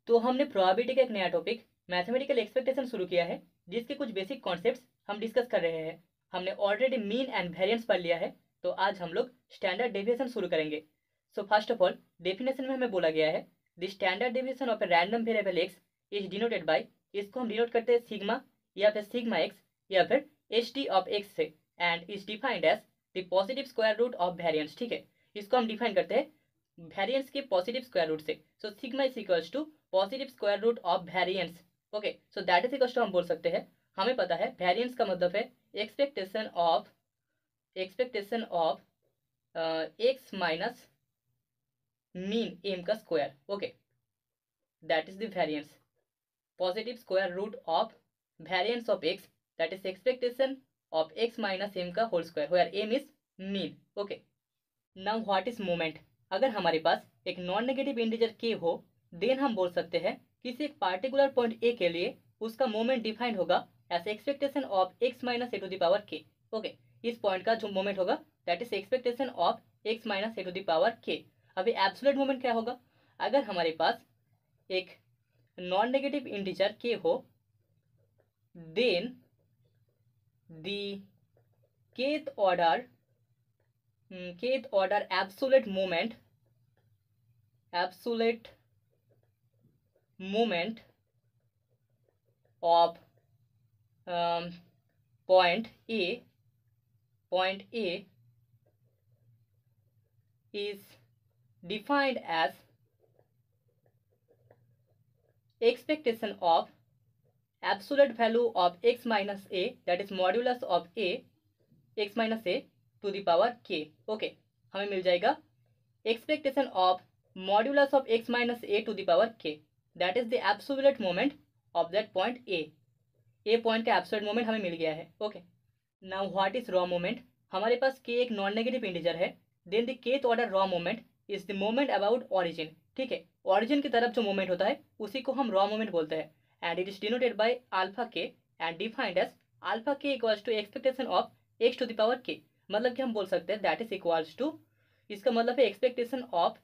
तो हमने प्रोबेबिलिटी का एक नया टॉपिक मैथमेटिकल एक्सपेक्टेशन शुरू किया है, जिसके कुछ बेसिक कॉन्सेप्ट्स हम डिस्कस कर रहे हैं। हमने ऑलरेडी मीन एंड वेरिएंस पढ़ लिया है, तो आज हम लोग स्टैंडर्ड डेविएशन शुरू करेंगे। सो फर्स्ट ऑफ ऑल डेफिनेशन में हमें बोला गया है the standard deviation of a random variable x is denoted bye, इसको हम डिनोट करते हैं सिग्मा या फिर सिग्मा एक्स या फिर एच टी ऑफ एक्स से, and is defined as the positive square root of variance. ठीक है, इसको हम डिफाइन करते हैं वेरिएंस के पॉजिटिव स्क्वायर रूट से। So sigma is equals to positive square root of variance. Okay, so that is equals to हम बोल सकते हैं, हमें पता है वेरिएंस का मतलब है expectation of x minus mean m का square. Okay, that is the variance, positive square root of variance of x, that is expectation of x minus m का whole square, where m is mean. Okay, now what is moment. अगर हमारे पास एक non negative integer के हो, then हम बोल सकते हैं किसी एक पार्टिकुलर पॉइंट ए के लिए उसका मोमेंट डिफाइंड होगा as expectation of x minus A to the power K. Okay, इस पॉइंट का जो मोमेंट होगा that is expectation of x minus A to the power K. अभी एब्सोल्यूट मोमेंट क्या होगा, अगर हमारे पास एक नॉन नेगेटिव इंटीजर के हो, then the kth order absolute moment of point A is defined as expectation of absolute value of x minus a, that is modulus of a x minus a to the power k। Okay, हमें मिल जाएगा expectation of modulus of x minus a to the power k, that is the absolute moment of that point A point का absolute moment हमें मिल गया है। Okay, now what is raw moment. हमारे पास k एक नॉन नेगेटिव इंटीजर है, then the kth order raw moment is the moment about origin. ठीक है, ऑरिजिन की तरफ जो मोमेंट होता है उसी को हम रॉ मोमेंट बोलते हैं, and it is denoted by alpha K and defined as alpha के equals to expectation of x to the power K. मतलब कि हम बोल सकते हैं दैट इज इक्वल्स टू, इसका मतलब है expectation of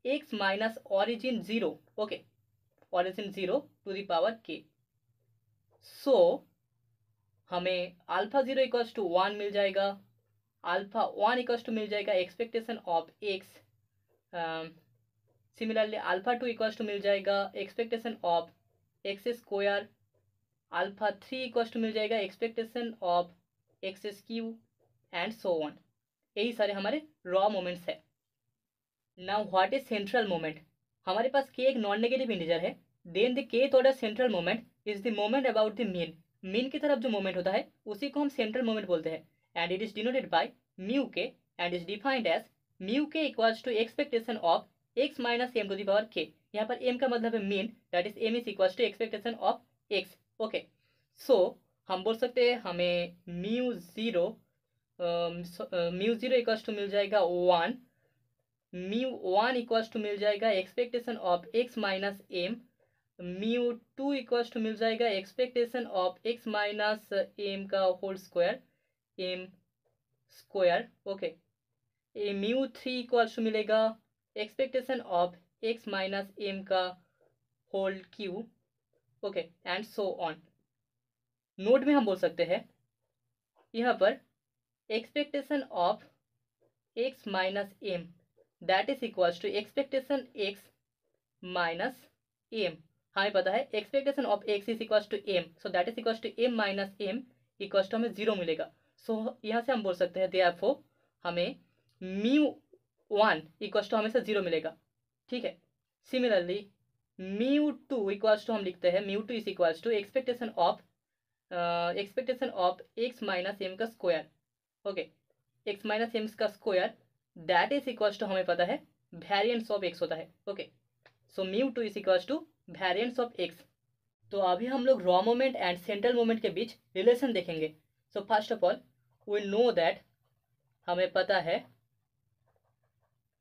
x minus origin zero. Okay, origin zero to the power k. So हमें alpha zero equals to one मिल जाएगा, अल्फा वन इक्वल्स टू मिल जाएगा expectation of x, similarly alpha two equals to मिल जाएगा expectation of x square, alpha three equals to मिल जाएगा expectation of x cube and so on. यही सारे हमारे रॉ मोमेंट्स है। Now what is central moment. हमारे पास के एक नॉन नेगेटिव इंटीजर है, then the Kth order central moment is the moment about the mean. Mean की तरफ जो मोमेंट होता है उसी को हम सेंट्रल मोमेंट बोलते हैं, and it is denoted by mu k and is defined as mu k equals to expectation of x minus m to the power k. यहाँ पर एम का मतलब है mean, that is m is equals to expectation of x. Okay, so हम बोल सकते हैं हमें म्यू जीरो इक्वल्स टू मिल जाएगा one, mu one equals to मिल जाएगा expectation of x minus m, mu two equals to मिल जाएगा expectation of x minus m का whole square, m square. Okay, mu three equals to मिलेगा expectation of x minus m का whole cube. Okay, and so on. Note में हम बोल सकते हैं यहाँ पर expectation of x minus m that is equals to expectation x minus m. हमें पता है expectation of x is equals to m, so that is equals to M minus M equals to हमें जीरो मिलेगा। सो यहाँ से हम बोल सकते हैं देयरफॉर हमें म्यू वन इक्वल्स टू हमेशा जीरो मिलेगा। ठीक है, similarly mu two equals to हम लिखते हैं mu two is equals to expectation of x minus m का square. Okay, x minus m का square that is equals to हमें पता है वेरिएंस ऑफ एक्स होता है। Okay, so mu two is equals to variance of x. तो अभी हम लोग raw moment and central moment के बीच रिलेशन देखेंगे। So first of all we know that, हमें पता है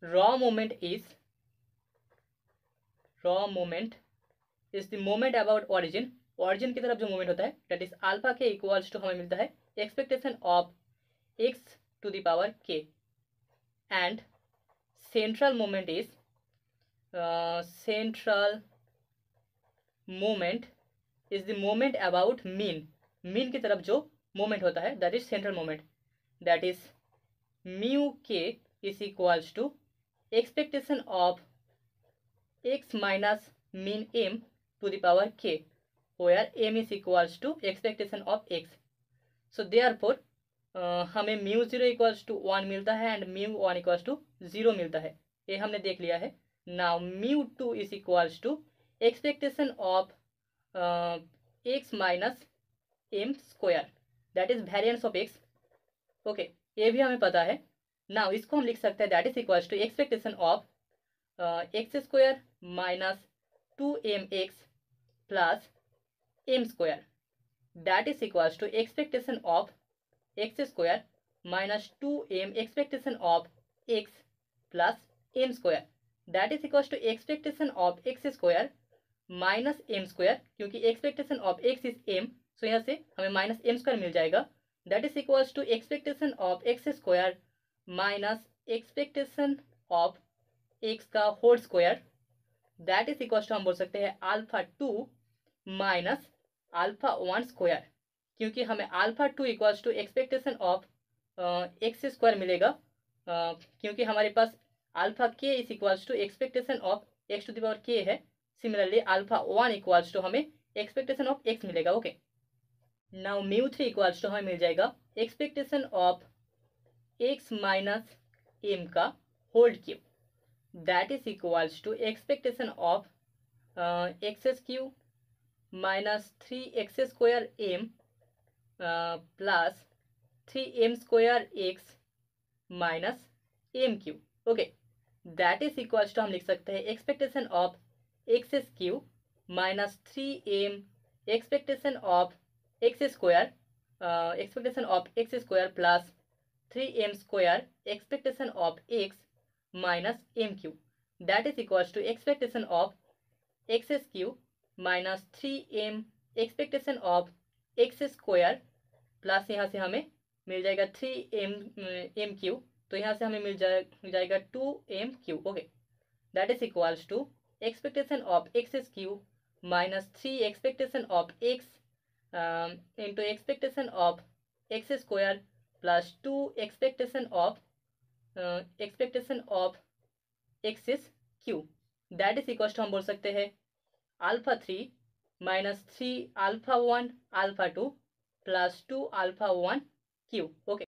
raw moment is the moment about origin. Origin की तरफ जो मोमेंट होता है दैट इज अल्फा के इक्वल्स टू हमें मिलता है expectation of x to the power k, and central moment is moment is the moment about mean, mean की तरफ जो मोमेंट होता है that is central moment, that is mu k is equals to expectation of x minus mean m to the power k, where m is equals to expectation of x. So therefore हमें mu 0 equals to 1 मिलता है and mu 1 equals to 0 मिलता है, ये हमने देख लिया है. Now mu 2 is equals to expectation of x minus m square, that is variance of x. Okay, ये भी हमें पता है. नाउ इसको हम लिख सकते हैं that is equals to expectation of x square minus 2mx plus m square, that is equals to expectation of x square minus 2m expectation of x plus m square, that is equals to expectation of x square minus m square, क्योंकि expectation of x is m, so यहाँ से हमें minus m square मिल जाएगा. That is equals to expectation of x square minus expectation of x का whole square, that is equals to हम बोल सकते हैं अल्फा 2 माइनस अल्फा 1 स्क्वायर, क्योंकि हमें alpha 2 equals to expectation of x square मिलेगा, क्योंकि हमारे पास alpha k is equals to expectation of x to the power k है. सिमिलरली अल्फा 1 इक्वल्स टू हमें एक्सपेक्टेशन ऑफ एक्स मिलेगा. Okay, now mu 3 equals to हमें मिल जाएगा expectation of x minus m का whole cube, that is equals to expectation of x cube minus 3x square m plus 3m square X minus M cube. Okay, that is equals to हम लिख सकते हैं expectation of x cube minus 3m expectation of x square plus 3m square expectation of x minus M cube, that is equals to expectation of x cube minus 3m expectation of x square plus यहाँ से हमें मिल जाएगा 3m cube, तो यहाँ से हमें मिल जाएगा 2m cube. Okay, that is equals to expectation of x cube minus 3 expectation of X into expectation of x square plus 2 expectation of x cube, that is equals to हम बोल सकते हैं alpha 3 minus 3 alpha 1 alpha 2 plus 2 alpha 1 cube. Okay,